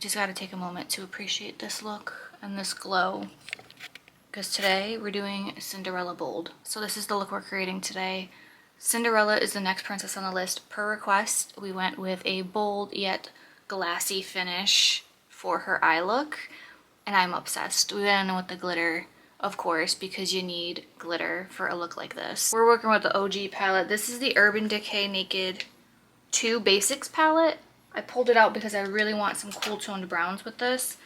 just gotta take a moment to appreciate this look and this glow, because today we're doing Cinderella Bold. So this is the look we're creating today. Cinderella is the next princess on the list. Per request, we went with a bold yet glassy finish for her eye look, and I'm obsessed. We went in with the glitter, of course, because you need glitter for a look like this. We're working with the OG palette. This is the Urban Decay Naked 2 Basics palette. I pulled it out because I really want some cool toned browns with this.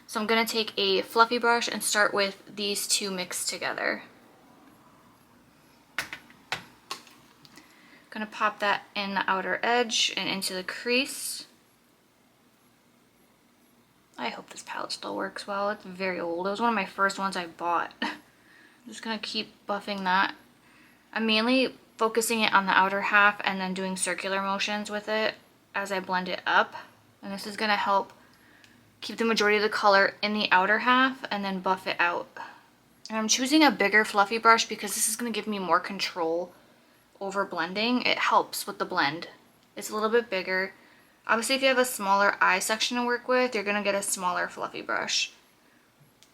So I'm gonna take a fluffy brush and start with these two mixed together. Gonna pop that in the outer edge and into the crease. I hope this palette still works well. It's very old. It was one of my first ones I bought. I'm just gonna keep buffing that. I'm mainly focusing it on the outer half and then doing circular motions with it as I blend it up. And this is gonna help keep the majority of the color in the outer half and then buff it out. And I'm choosing a bigger fluffy brush because this is gonna give me more control over blending. It helps with the blend. It's a little bit bigger. Obviously, if you have a smaller eye section to work with, you're gonna get a smaller fluffy brush.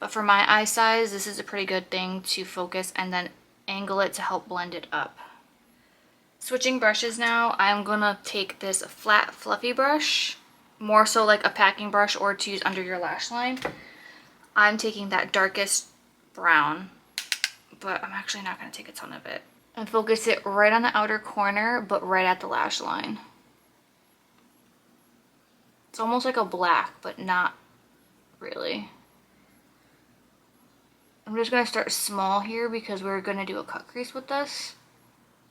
But for my eye size, this is a pretty good thing to focus and then angle it to help blend it up. Switching brushes now, I'm gonna take this flat fluffy brush, more so like a packing brush or to use under your lash line. I'm taking that darkest brown, but I'm actually not gonna take a ton of it. And focus it right on the outer corner, but right at the lash line. It's almost like a black, but not really. I'm just gonna start small here because we're gonna do a cut crease with this.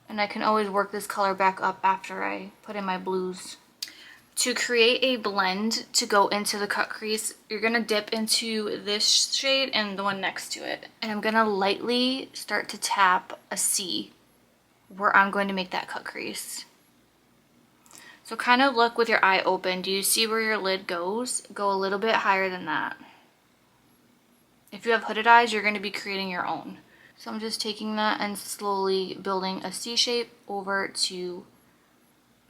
And I can always work this color back up after I put in my blues. To create a blend to go into the cut crease, you're gonna dip into this shade and the one next to it. And I'm gonna lightly start to tap a C where I'm going to make that cut crease. So kind of look with your eye open. Do you see where your lid goes? Go a little bit higher than that. If you have hooded eyes, you're going to be creating your own. So I'm just taking that and slowly building a C shape over to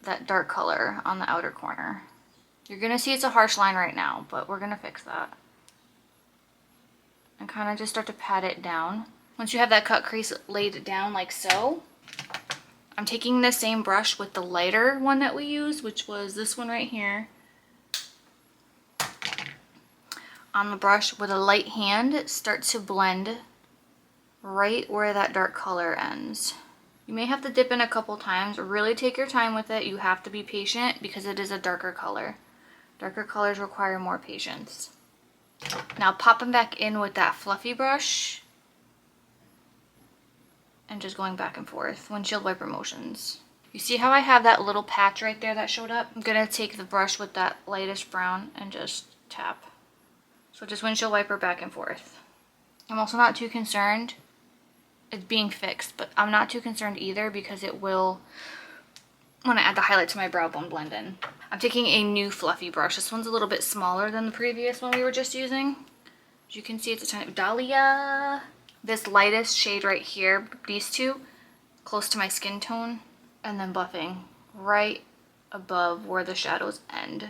that dark color on the outer corner. You're going to see it's a harsh line right now, but we're going to fix that. And kind of just start to pat it down. Once you have that cut crease laid down like so, I'm taking the same brush with the lighter one that we used, which was this one right here. On the brush with a light hand, start to blend right where that dark color ends. You may have to dip in a couple times. Really take your time with it. You have to be patient because it is a darker color. Darker colors require more patience. Now pop them back in with that fluffy brush and just going back and forth, windshield wiper motions. You see how I have that little patch right there that showed up? I'm gonna take the brush with that lightest brown and just tap. So just windshield wiper back and forth. I'm also not too concerned. It's being fixed, but I'm not too concerned either because it will, when I add the highlight to my brow bone, blend in. I'm taking a new fluffy brush. This one's a little bit smaller than the previous one we were just using. As you can see, it's a tiny Dahlia. This lightest shade right here, these two, close to my skin tone, and then buffing right above where the shadows end.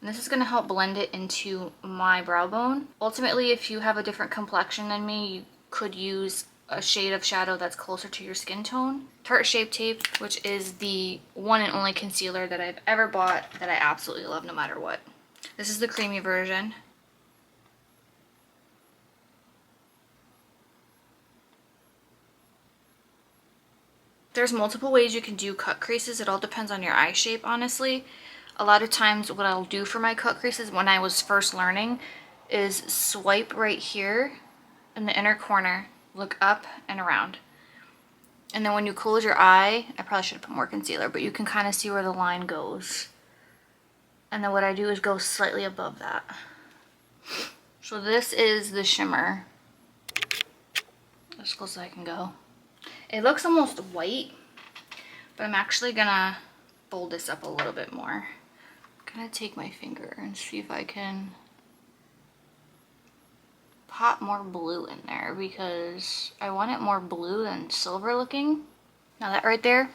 And this is going to help blend it into my brow bone. Ultimately, if you have a different complexion than me, you could use a shade of shadow that's closer to your skin tone. Tarte Shape Tape, which is the one and only concealer that I've ever bought that I absolutely love no matter what. This is the creamy version. There's multiple ways you can do cut creases. It all depends on your eye shape, honestly. A lot of times what I'll do for my cut creases when I was first learning is swipe right here in the inner corner, look up and around. And then when you close your eye, I probably should have put more concealer, but you can kind of see where the line goes. And then what I do is go slightly above that. So this is the shimmer. As close as I can go. It looks almost white, but I'm actually gonna fold this up a little bit more. I'm gonna take my finger and see if I can pop more blue in there because I want it more blue than silver looking. Now that right there,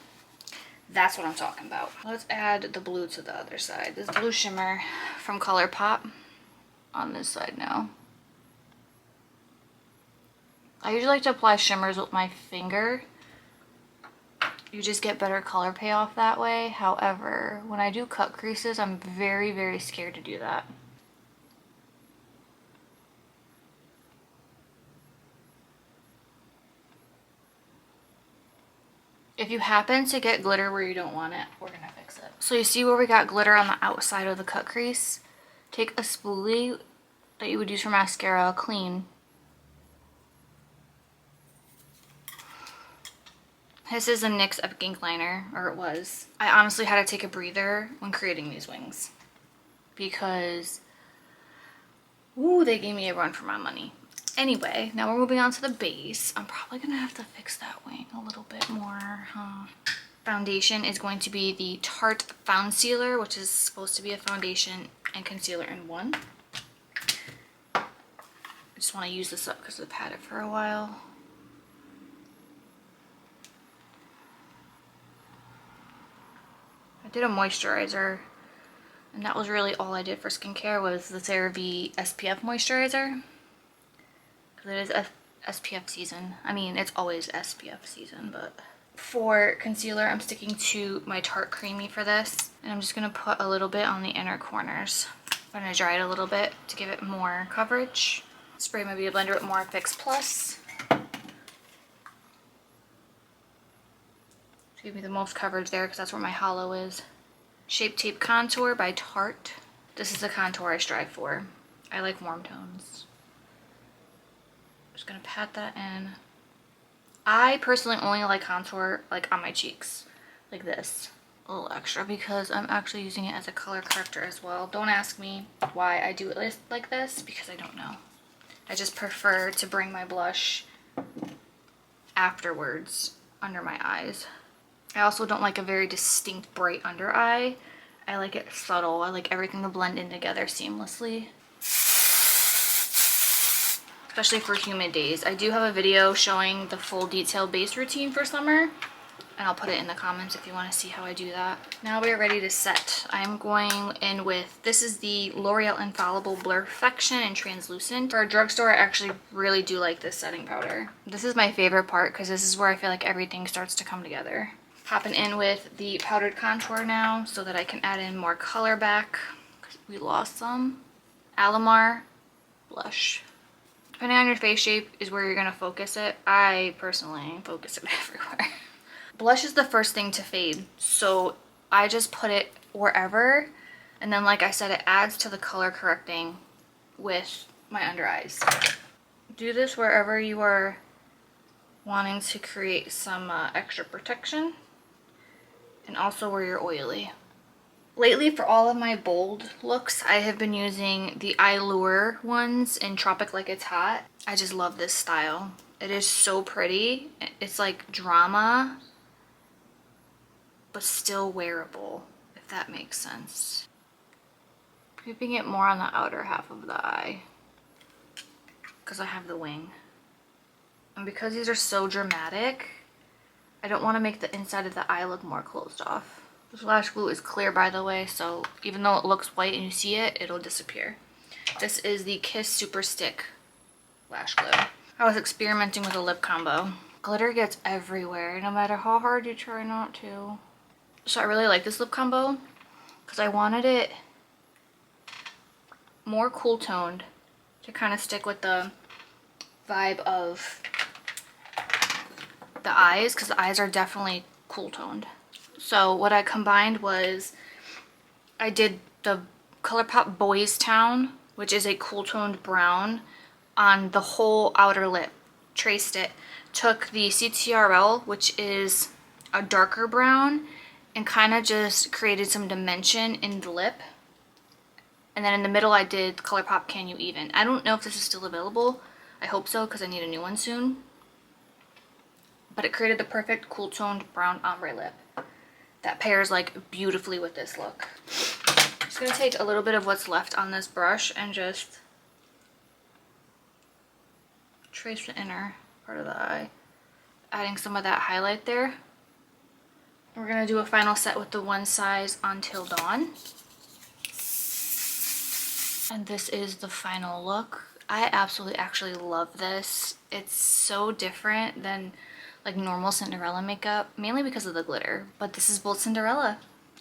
that's what I'm talking about. Let's add the blue to the other side. This blue shimmer from Colourpop. on this side now. I usually like to apply shimmers with my finger. You just get better color payoff that way. However, when I do cut creases, I'm very, very scared to do that. If you happen to get glitter where you don't want it, we're gonna fix it. So you see where we got glitter on the outside of the cut crease? Take a spoolie that you would use for mascara, clean. This is a NYX Epic Ink liner, or it was. I honestly had to take a breather when creating these wings because, ooh, they gave me a run for my money. Anyway, now we're moving on to the base. I'm probably gonna have to fix that wing a little bit more, huh? Foundation is going to be the Tarte Found Sealer, which is supposed to be a foundation and concealer in one. I just want to use this up because I've had it for a while. I did a moisturizer, and that was really all I did for skincare was the CeraVe SPF moisturizer. Because it is SPF season. I mean, it's always SPF season, but... For concealer, I'm sticking to my Tarte Creamy for this. And I'm just going to put a little bit on the inner corners. I'm going to dry it a little bit to give it more coverage. Spray my Beauty Blender with more Fix Plus. To give me the most coverage there because that's where my hollow is. Shape Tape Contour by Tarte. This is the contour I strive for. I like warm tones. Just going to pat that in. I personally only like contour like on my cheeks, like this, a little extra, because I'm actually using it as a color corrector as well. Don't ask me why I do it like this, because I don't know. I just prefer to bring my blush afterwards under my eyes. I also don't like a very distinct bright under eye. I like it subtle. I like everything to blend in together seamlessly. Especially for humid days. I do have a video showing the full detailed base routine for summer, and I'll put it in the comments if you want to see how I do that. Now we are ready to set. I'm going in with, this is the L'Oreal Infallible Blur Perfection in Translucent. For a drugstore, I actually really do like this setting powder. This is my favorite part because this is where I feel like everything starts to come together. Popping in with the powdered contour now so that I can add in more color back because we lost some. Alamar blush. Depending on your face shape is where you're going to focus it. I personally focus it everywhere. Blush is the first thing to fade, so I just put it wherever, and then like I said, it adds to the color correcting with my under eyes. Do this wherever you are wanting to create some extra protection, and also where you're oily. Lately, for all of my bold looks, I have been using the Allure ones in Tropic Like It's Hot. I just love this style. It is so pretty. It's like drama, but still wearable, if that makes sense. Keeping it more on the outer half of the eye, because I have the wing. And because these are so dramatic, I don't want to make the inside of the eye look more closed off. This lash glue is clear, by the way, so even though it looks white and you see it, it'll disappear. This is the Kiss Super Stick lash glue. I was experimenting with a lip combo. Glitter gets everywhere, no matter how hard you try not to. So I really like this lip combo because I wanted it more cool toned to kind of stick with the vibe of the eyes, because the eyes are definitely cool toned. So what I combined was, I did the Colourpop Boys Town, which is a cool toned brown, on the whole outer lip. Traced it. Took the CTRL, which is a darker brown, and kind of just created some dimension in the lip. And then in the middle I did Colourpop Can You Even. I don't know if this is still available. I hope so, because I need a new one soon. But it created the perfect cool toned brown ombre lip that pairs like beautifully with this look. I'm just gonna take a little bit of what's left on this brush and just trace the inner part of the eye, adding some of that highlight there. We're gonna do a final set with the One Size Until Dawn. And this is the final look. I absolutely actually love this. It's so different than like normal Cinderella makeup, mainly because of the glitter, but this is bold Cinderella.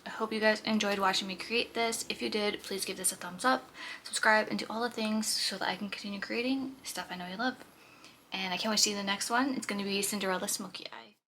I hope you guys enjoyed watching me create this. If you did, please give this a thumbs up, subscribe, and do all the things so that I can continue creating stuff I know you love. And I can't wait to see the next one. It's going to be Cinderella Smoky Eye.